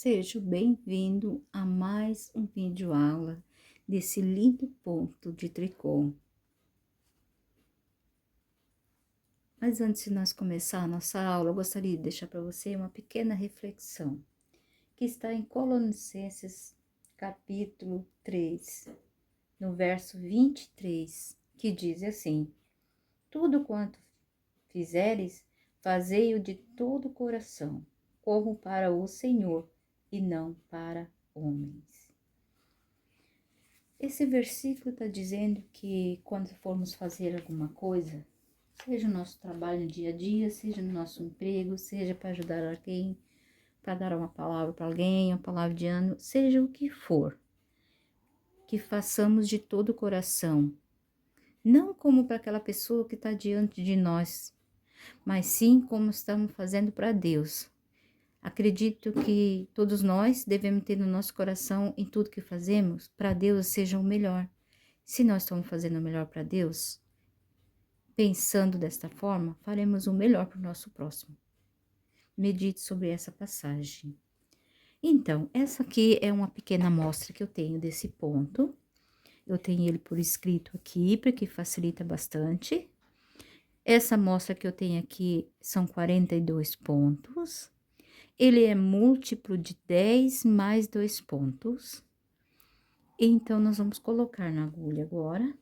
Seja bem-vindo a mais um vídeo aula desse lindo ponto de tricô. Mas antes de nós começar a nossa aula, eu gostaria de deixar para você uma pequena reflexão, que está em Colossenses capítulo 3, no verso 23, que diz assim: tudo quanto fizeres, fazei-o de todo o coração, como para o Senhor e não para homens. Esse versículo está dizendo que quando formos fazer alguma coisa, seja no nosso trabalho no dia a dia, seja no nosso emprego, seja para ajudar alguém, para dar uma palavra para alguém, uma palavra de ânimo, seja o que for, que façamos de todo o coração, não como para aquela pessoa que está diante de nós, mas sim como estamos fazendo para Deus. Acredito que todos nós devemos ter no nosso coração, em tudo que fazemos, para Deus seja o melhor. Se nós estamos fazendo o melhor para Deus, pensando desta forma, faremos o melhor para o nosso próximo. Medite sobre essa passagem. Então, essa aqui é uma pequena amostra que eu tenho desse ponto. Eu tenho ele por escrito aqui, porque facilita bastante. Essa amostra que eu tenho aqui são 42 pontos. Ele é múltiplo de 10 mais 2 pontos. Então, nós vamos colocar na agulha agora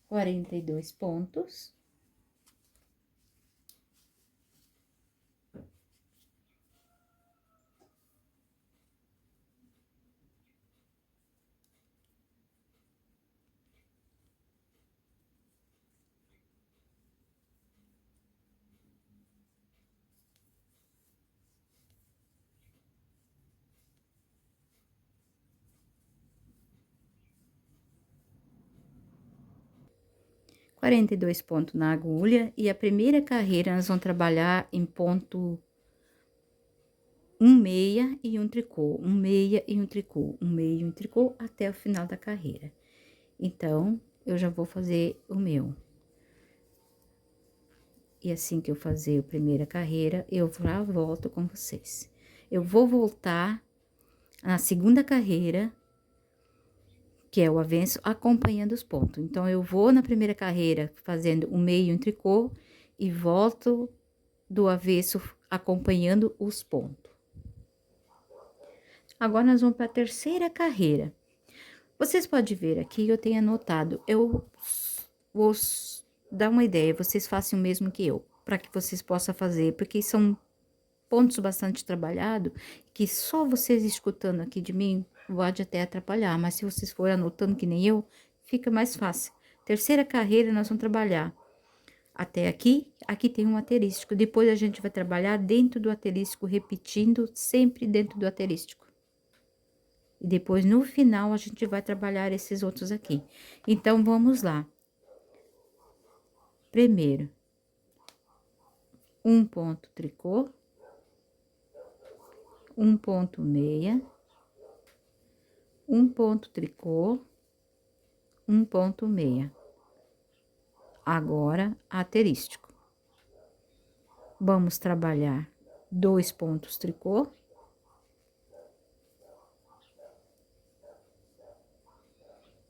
42 pontos. 42 pontos na agulha, e a primeira carreira nós vamos trabalhar em ponto 1 meia e um tricô, 1 meia e um tricô, 1 meia e um tricô até o final da carreira. Então, eu já vou fazer o meu. E assim que eu fazer a primeira carreira, eu já volto com vocês. Eu vou voltar na segunda carreira, que é o avesso, acompanhando os pontos. Então, eu vou na primeira carreira fazendo um meio e um tricô e volto do avesso acompanhando os pontos. Agora, nós vamos para a terceira carreira. Vocês podem ver aqui, eu tenho anotado, eu vou dar uma ideia, vocês façam o mesmo que eu, para que vocês possam fazer, porque são pontos bastante trabalhados, que só vocês escutando aqui de mim pode até atrapalhar, mas se vocês forem anotando que nem eu, fica mais fácil. Terceira carreira, nós vamos trabalhar até aqui, aqui tem um asterístico, depois a gente vai trabalhar dentro do asterístico, repetindo sempre dentro do asterístico. E depois, no final, a gente vai trabalhar esses outros aqui. Então, vamos lá. Primeiro, um ponto tricô, um ponto meia, um ponto tricô, um ponto meia. Agora, asterístico. Vamos trabalhar 2 pontos tricô,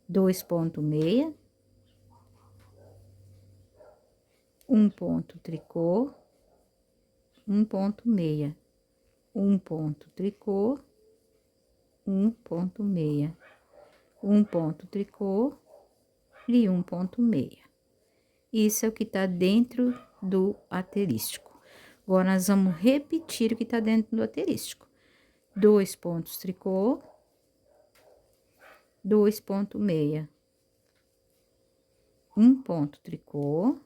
2 ponto meia, um ponto tricô, um ponto meia, um ponto tricô, um ponto meia, um ponto tricô e um ponto meia. Isso é o que tá dentro do asterístico. Agora, nós vamos repetir o que tá dentro do asterístico. 2 pontos tricô, 2 ponto meia, um ponto tricô,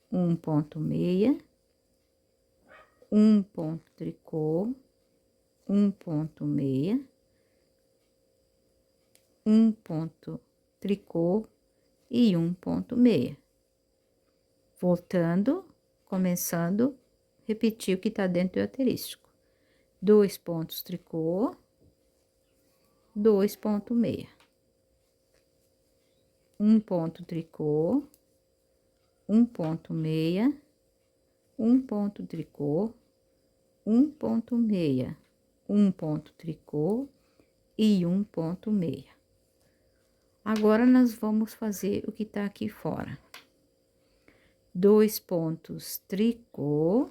um ponto meia, um ponto tricô, um ponto meia, um ponto tricô e um ponto meia. Voltando, começando, repetir o que tá dentro do asterístico. 2 pontos tricô, 2 ponto meia, um ponto tricô, um ponto meia, um ponto tricô, 1,6, um ponto tricô e 1,6. Agora, nós vamos fazer o que tá aqui fora. 2 pontos tricô,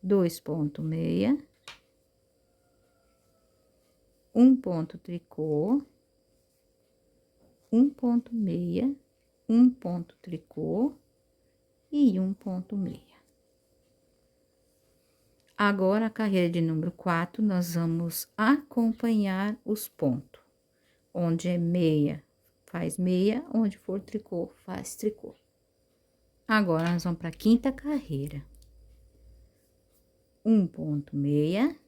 2,6, um ponto tricô, 1,6, um ponto tricô e 1,6. Agora, a carreira de número 4, nós vamos acompanhar os pontos. Onde é meia, faz meia, onde for tricô, faz tricô. Agora, nós vamos para a quinta carreira. 1,6,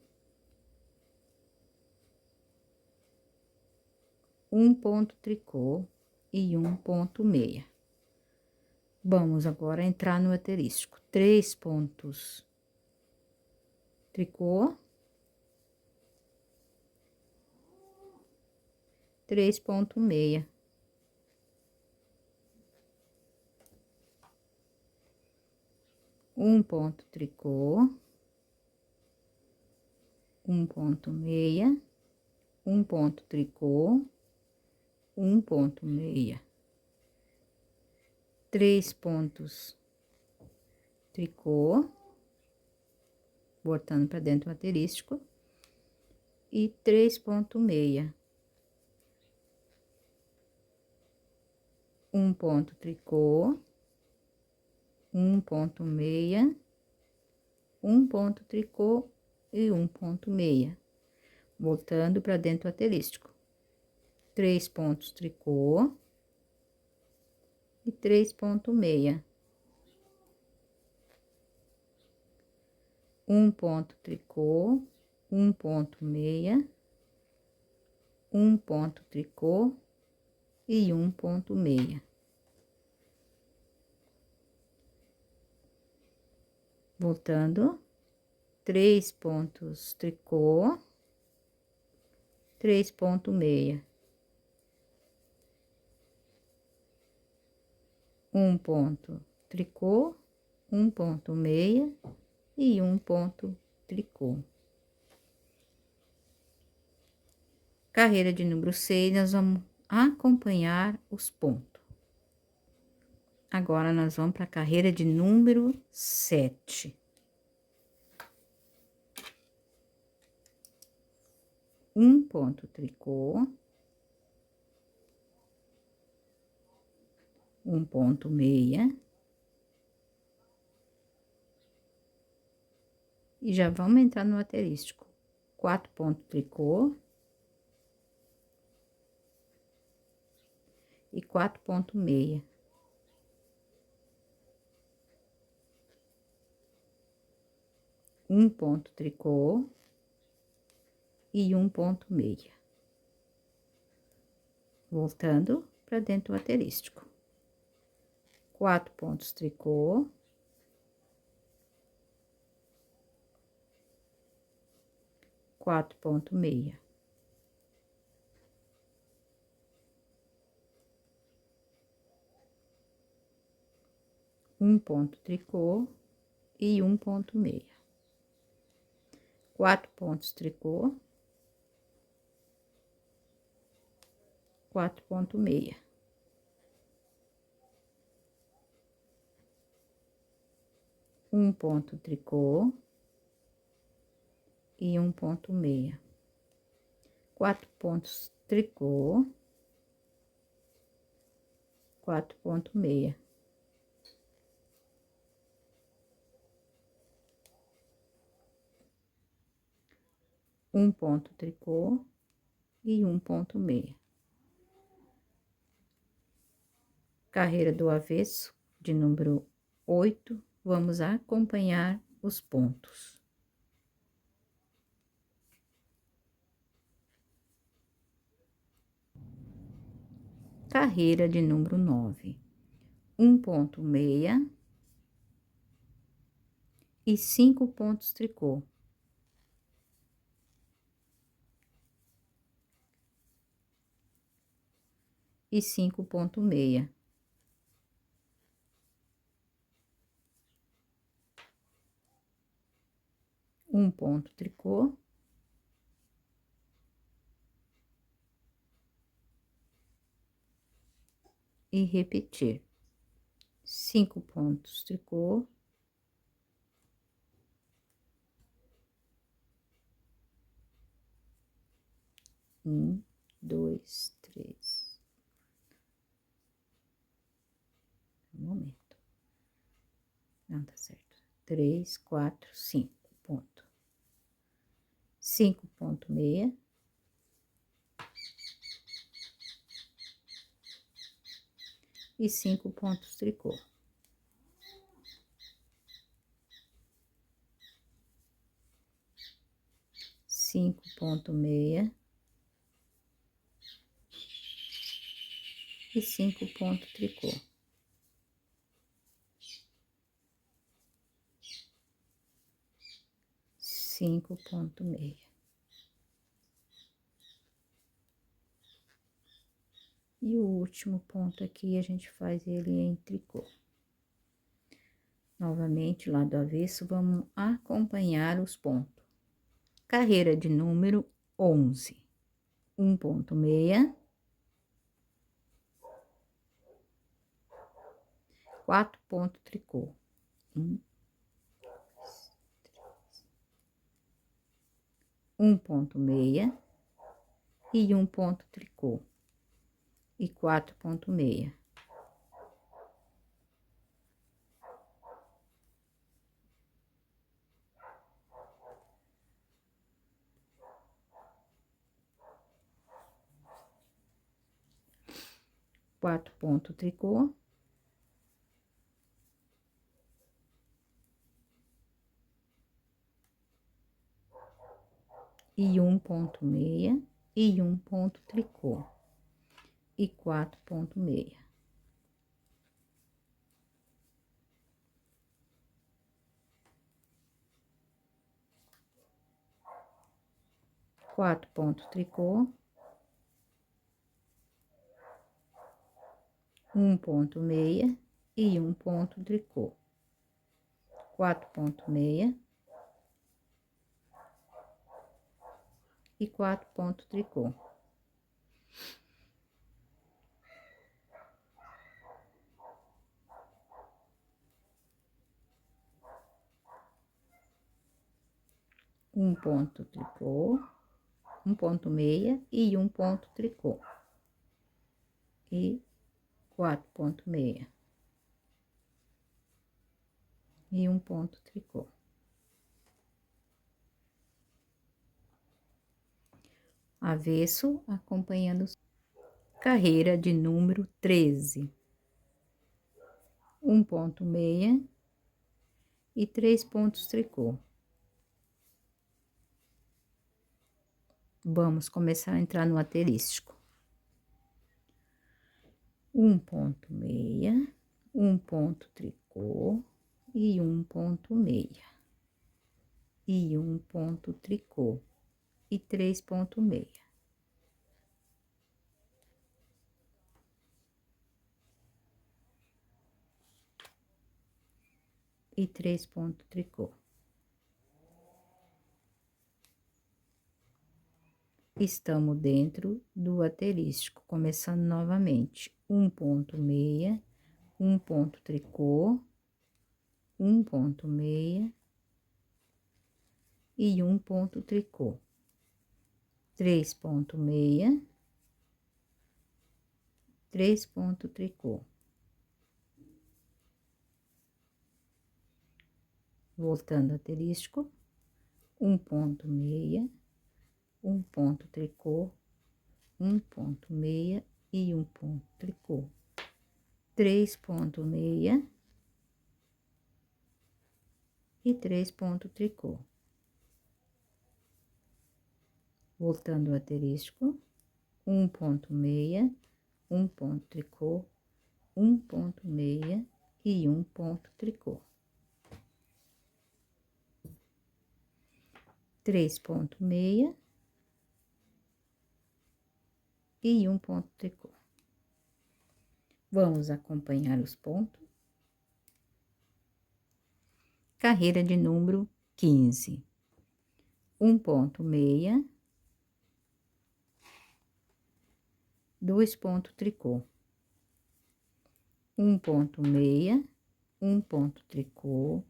um ponto tricô e 1,6. Vamos agora entrar no asterístico. 3 pontos tricô, 3,6. Um ponto tricô, 1,6, um ponto tricô, 1,6. 3 pontos tricô, botando para dentro do asterístico, e 3,6. Um ponto tricô, 1,6, um ponto tricô e 1,6, voltando para dentro do asterístico. 3 pontos tricô e 3,6. Um ponto tricô, 1,6, um ponto tricô e 1,6. Voltando, 3 pontos tricô, 3,6. Um ponto tricô, 1,6 e um ponto tricô. Carreira de número 6, nós vamos acompanhar os pontos. Agora, nós vamos para a carreira de número 7. Um ponto tricô, 1,6. E já vamos entrar no asterístico. 4 pontos tricô e 4,6. Um ponto tricô e 1,6. Voltando para dentro do asterístico. 4 pontos tricô, 4,6. Um ponto tricô e 1,6. 4 pontos tricô, 4,6. Um ponto tricô e 1,6. 4 pontos tricô, 4,6. Um ponto tricô e 1,6. Carreira do avesso, de número 8, vamos acompanhar os pontos. Carreira de número 9, 1,6 e 5 pontos tricô. E 5,6. um ponto tricô, e repetir 5 pontos tricô, um, dois, três, um momento, não tá certo, 3, 4, 5 ponto, 5 ponto meia, e 5 pontos tricô. Cinco ponto meia e 5 ponto tricô. Cinco ponto meia. E o último ponto aqui, a gente faz ele em tricô. Novamente, lado avesso, vamos acompanhar os pontos. Carreira de número 11. Um ponto meia. 4 pontos tricô. Um ponto meia e 1 ponto tricô. E 4 ponto meia. Quatro ponto tricô. E 1 ponto meia e 1 ponto tricô. E 4 ponto meia. Quatro ponto tricô. Um ponto meia e 1 ponto tricô. 4 ponto meia e 4 ponto tricô. Um ponto tricô, 1 ponto meia e 1 ponto tricô. E 4 ponto meia. E 1 ponto tricô. Avesso, acompanhando carreira de número 13. 1 ponto meia e 3 pontos tricô. Vamos começar a entrar no aterístico. 1 ponto meia, 1 ponto tricô e 1 ponto meia. E 1 ponto tricô e 3 ponto meia. E 3 ponto tricô. Estamos dentro do aterístico, começando novamente. 1 ponto meia, 1 ponto tricô, 1 ponto meia e 1 ponto tricô. 3 ponto meia, 3 ponto tricô. Voltando ao aterístico, 1 ponto meia, 1 ponto tricô, 1 ponto meia e 1 ponto tricô. 3 ponto meia e 3 ponto tricô. Voltando ao aterístico, 1 ponto meia, 1 ponto tricô, 1 ponto meia e 1 ponto tricô. 3 ponto meia e 1 ponto tricô. Vamos acompanhar os pontos. Carreira de número 15. um ponto meia, 2 ponto tricô, um ponto meia, um ponto tricô,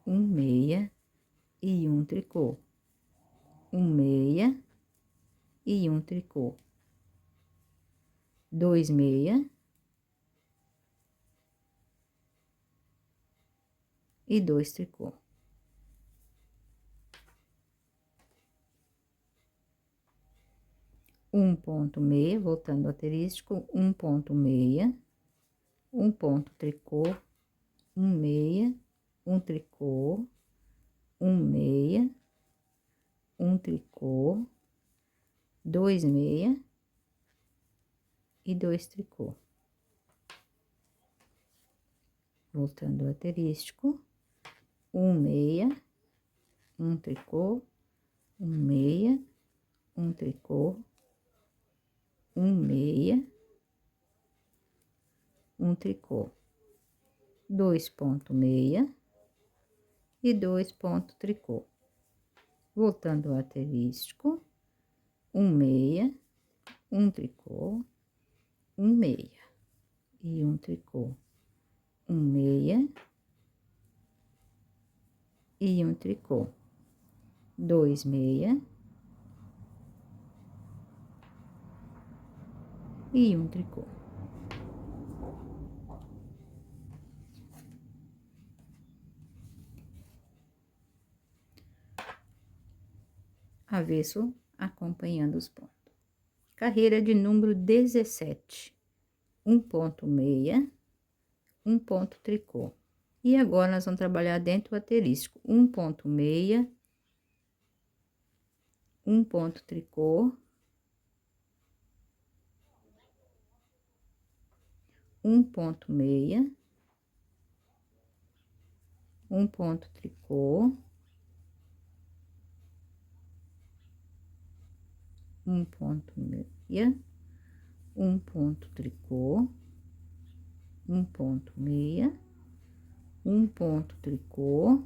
um meia e um tricô, um meia e um tricô, 2 meia e 2 tricô. Um ponto meia, voltando ao asterístico, um ponto meia, um ponto tricô, um meia, um tricô, um meia, um tricô, 2 meia e 2 tricô. Voltando ao asterístico, um meia, um tricô, um meia, um tricô, um meia, um tricô, 2 ponto meia e 2 ponto tricô. Voltando ao asterístico, um meia, um tricô, um meia e um tricô, um meia e um tricô, 2 meia e um tricô. Avesso acompanhando os pontos. Carreira de número 17, um ponto meia, um ponto tricô. E agora nós vamos trabalhar dentro do asterístico, um ponto meia, um ponto tricô, um ponto meia, um ponto tricô, um ponto meia, um ponto tricô, um ponto meia, um ponto tricô,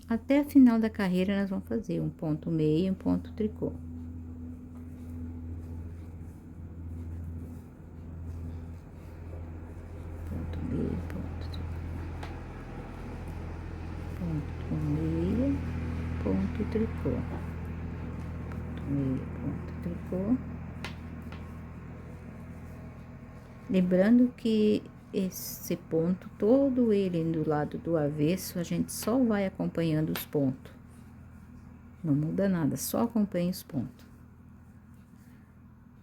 até a final da carreira nós vamos fazer um ponto meia e um ponto tricô. Ponto meia, ponto tricô. Ponto meia, ponto tricô. Ponto meia, ponto tricô. Lembrando que esse ponto, todo ele do lado do avesso, a gente só vai acompanhando os pontos. Não muda nada, só acompanha os pontos.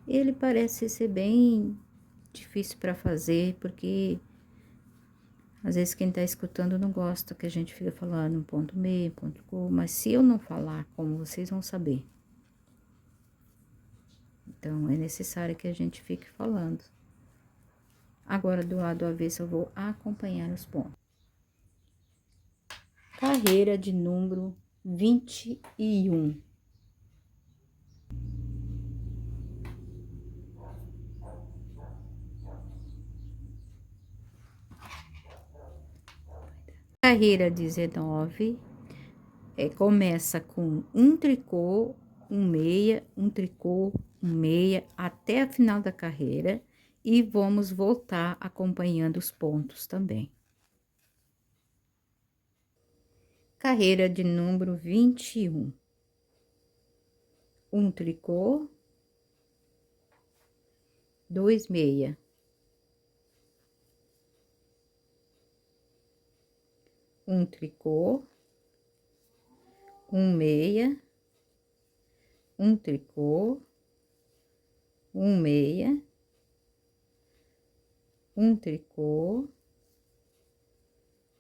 Ele parece ser bem difícil para fazer, porque às vezes quem tá escutando não gosta que a gente fica falando um ponto meio, ponto tricô, mas se eu não falar, como vocês vão saber? Então, é necessário que a gente fique falando. Agora, do lado avesso, eu vou acompanhar os pontos. Carreira de número 21. Carreira 19, começa com um tricô, um meia, um tricô, um meia, até a final da carreira, e vamos voltar acompanhando os pontos também. Carreira de número 21. Um tricô, 2 meia, um tricô, um meia, um tricô, um meia, um tricô,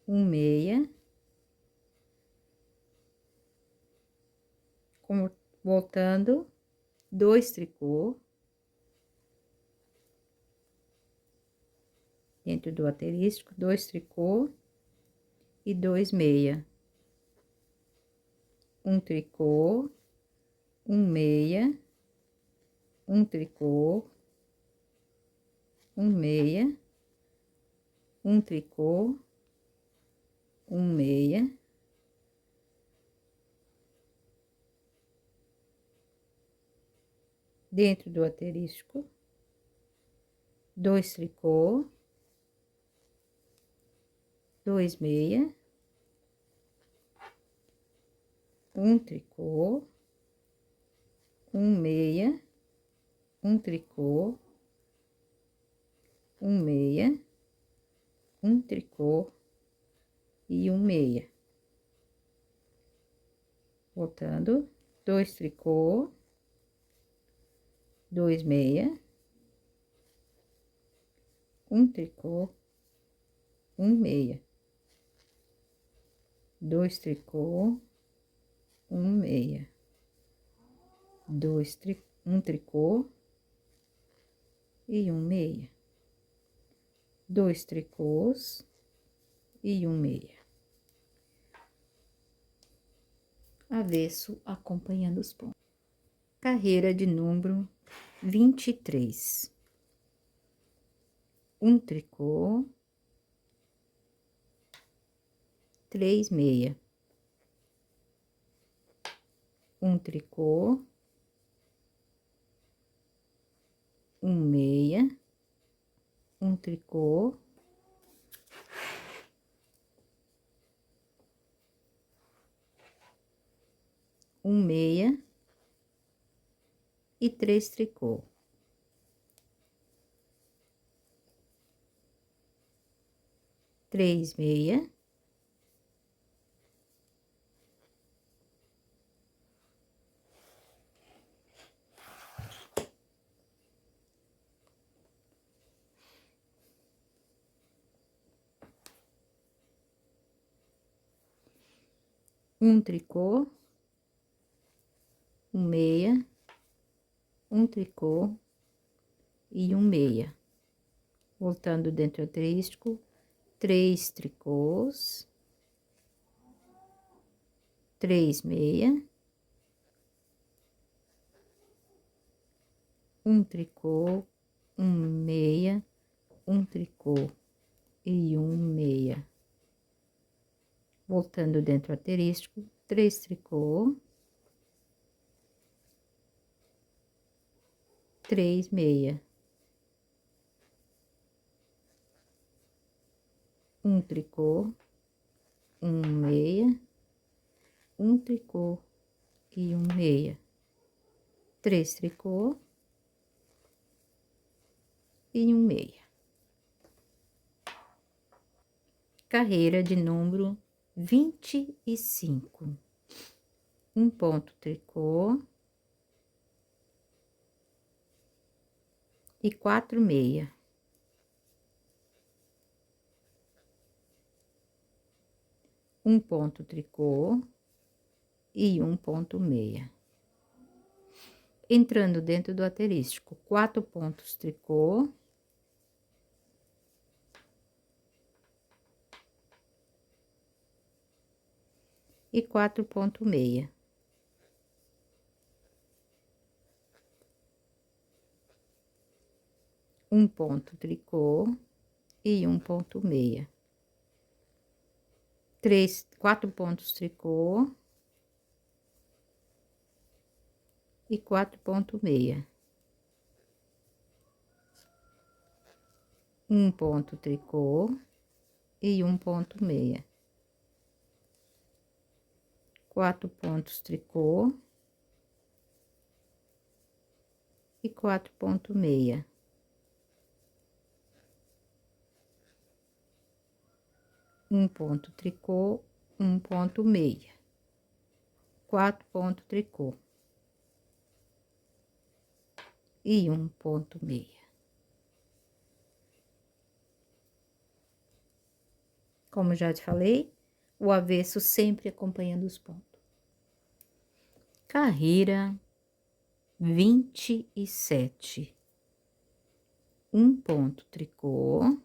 um meia, voltando, 2 tricô, dentro do asterístico, 2 tricô e 2 meia, um tricô, um meia, um tricô, um meia, um tricô, um meia, dentro do asterisco, 2 tricô, 2 meia, um tricô, um meia, um tricô, um meia, um tricô e um meia. Voltando, 2 tricô, 2 meia, um tricô, um meia, 2 tricô, um meia, um tricô e um meia, 2 tricôs e um meia. Avesso acompanhando os pontos. Carreira de número 23. Um tricô, 3 meia, um tricô, um meia, um tricô, um meia e 3 tricô. Três meia, um tricô, um meia, um tricô e um meia. Voltando dentro do asterisco, 3 tricôs, 3 meia, um tricô, um meia, um tricô e um meia. Voltando dentro do asterisco, 3 tricô, 3 meia, um tricô, um meia, um tricô e um meia, 3 tricô e um meia. Carreira de número 25. Um ponto tricô e 4 meia. Um ponto tricô e um ponto meia. Entrando dentro do asterisco, 4 pontos tricô, e 4 ponto meia. Um ponto tricô e um ponto meia. 4 pontos tricô e 4 ponto meia. Um ponto tricô e um ponto meia. 4 pontos tricô e 4 ponto meia. Um ponto tricô, um ponto meia. 4 ponto tricô e um ponto meia. Como já te falei, o avesso sempre acompanhando os pontos. Carreira 27. Um ponto tricô,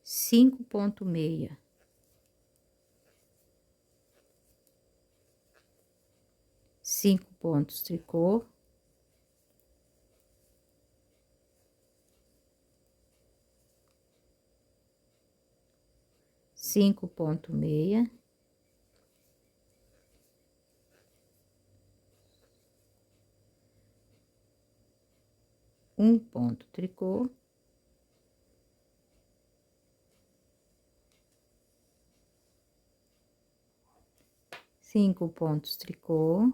5 ponto meia, 5 pontos tricô 5,6, um ponto tricô, cinco pontos tricô,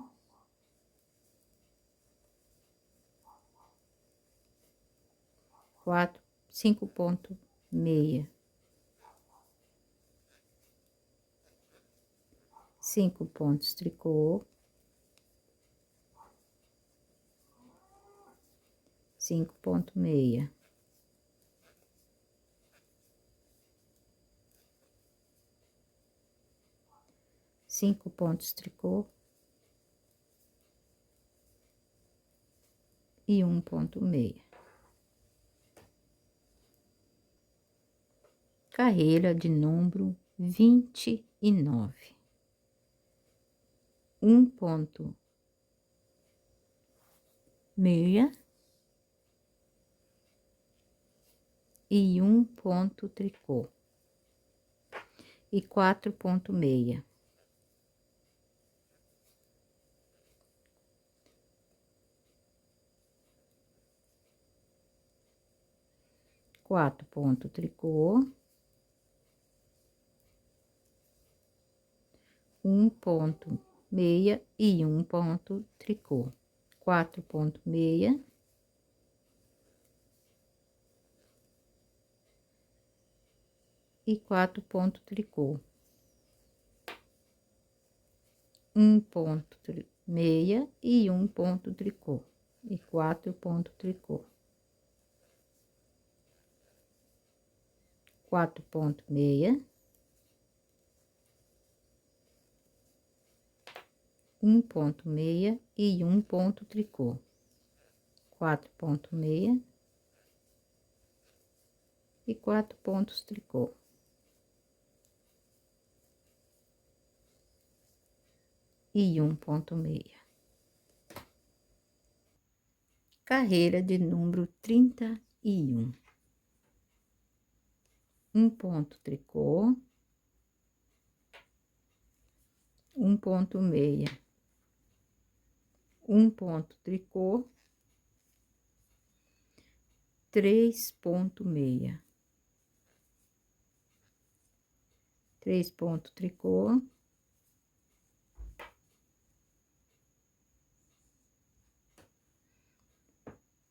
quatro, 5,6, 5 pontos tricô, 5,6, 5 pontos tricô e 1,6. Carreira de número 29. 1,6 e 1 ponto tricô e 4,6. 4 ponto tricô, 1,6 e 1 ponto tricô, 4,6 e 4 ponto tricô, 1,6 e 1 ponto tricô e 4 ponto tricô, 4,6, 1,6 e 1 ponto tricô, 4,6 e 4 pontos tricô, e 1,6. Carreira de número 31. 1 ponto tricô, 1,6, 1 ponto tricô, 3,6, 3 ponto tricô,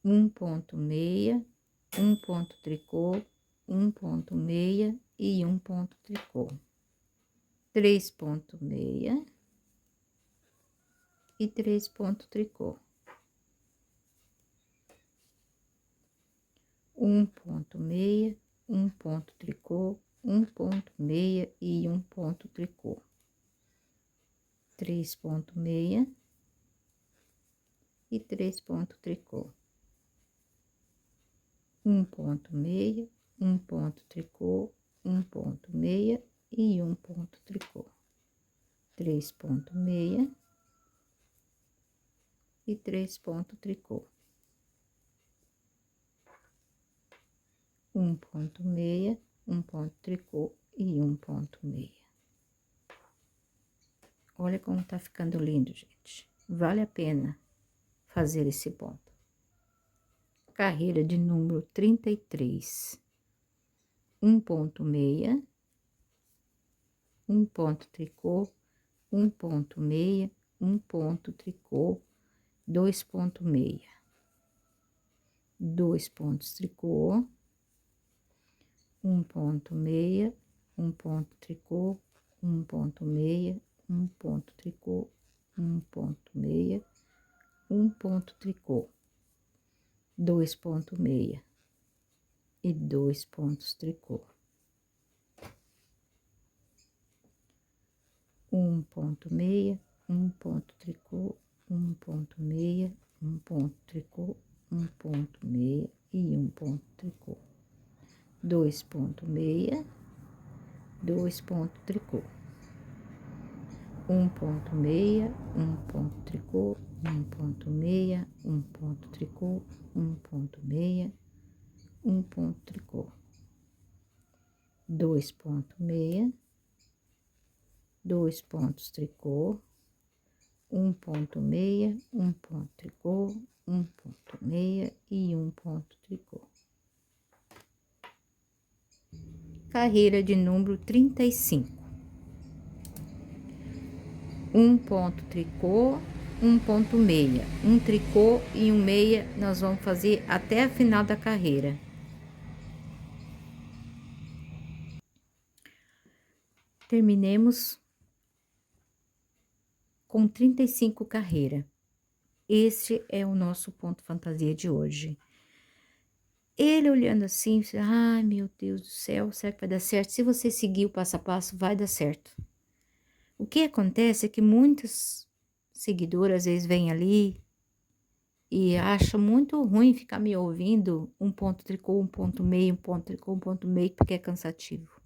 1,6, 1 ponto tricô, 1,6 e 1 ponto tricô, 3,6 e 3 ponto tricô, 1,6, 1 ponto tricô, 1,6 e 1 ponto tricô, 3,6 e 3 ponto tricô, 1,6, 1 ponto tricô, 1,6 e 1 ponto tricô, 3,6 e 3 ponto tricô, 1,6, 1 ponto tricô e 1,6. Olha como tá ficando lindo, gente. Vale a pena fazer esse ponto. Carreira de número 33. 1,6, 1 ponto tricô, 1,6, 1 ponto tricô, 2,6, 2 pontos tricô, 1,6, 1 ponto tricô, 1,6, 1 ponto tricô, 1,6, 1 ponto tricô, 2,6 e 2 pontos tricô, 1,6, 1 ponto tricô, 1,6, 1 ponto tricô, 1,6 e 1 ponto tricô, 2,6, 2 ponto tricô, 1,6, 1 ponto tricô, 1,6, 1 ponto tricô, 1,6, 1 ponto tricô, 2 pontos meia, 2 pontos tricô, 1 ponto meia, 1 ponto tricô, 1 ponto meia e 1 ponto tricô. Carreira de número 35. 1 ponto tricô, 1 ponto meia, 1 tricô e 1 meia, nós vamos fazer até a final da carreira. Terminemos com 35 carreiras. Esse é o nosso ponto fantasia de hoje. Ele olhando assim, ai meu Deus do céu, será que vai dar certo? Se você seguir o passo a passo, vai dar certo. O que acontece é que muitas seguidoras às vezes vêm ali e acham muito ruim ficar me ouvindo um ponto tricô, um ponto meio, um ponto tricô, um ponto meio, porque é cansativo.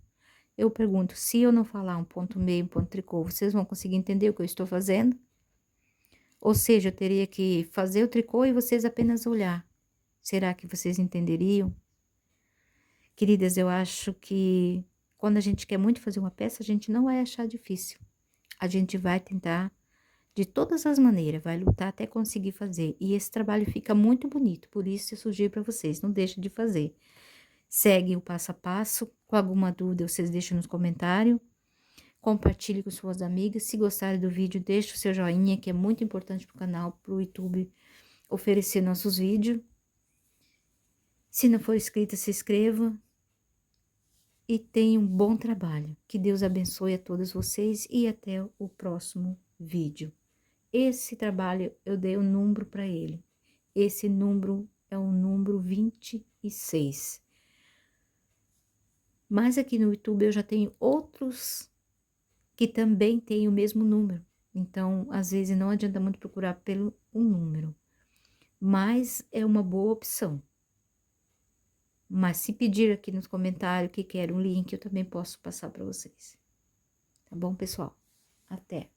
Eu pergunto, se eu não falar um ponto meio, um ponto tricô, vocês vão conseguir entender o que eu estou fazendo? Ou seja, eu teria que fazer o tricô e vocês apenas olhar. Será que vocês entenderiam? Queridas, eu acho que quando a gente quer muito fazer uma peça, a gente não vai achar difícil. A gente vai tentar de todas as maneiras, vai lutar até conseguir fazer. E esse trabalho fica muito bonito, por isso eu sugiro para vocês, não deixem de fazer. Segue o passo a passo, com alguma dúvida vocês deixam nos comentários. Compartilhe com suas amigas. Se gostarem do vídeo, deixe o seu joinha, que é muito importante para o canal, para o YouTube oferecer nossos vídeos. Se não for inscrita, se inscreva. E tenha um bom trabalho. Que Deus abençoe a todos vocês e até o próximo vídeo. Esse trabalho eu dei um número para ele. Esse número é o número 26. Mas aqui no YouTube eu já tenho outros que também têm o mesmo número. Então, às vezes não adianta muito procurar pelo um número. Mas é uma boa opção. Mas se pedir aqui nos comentários que quer um link, eu também posso passar para vocês. Tá bom, pessoal? Até!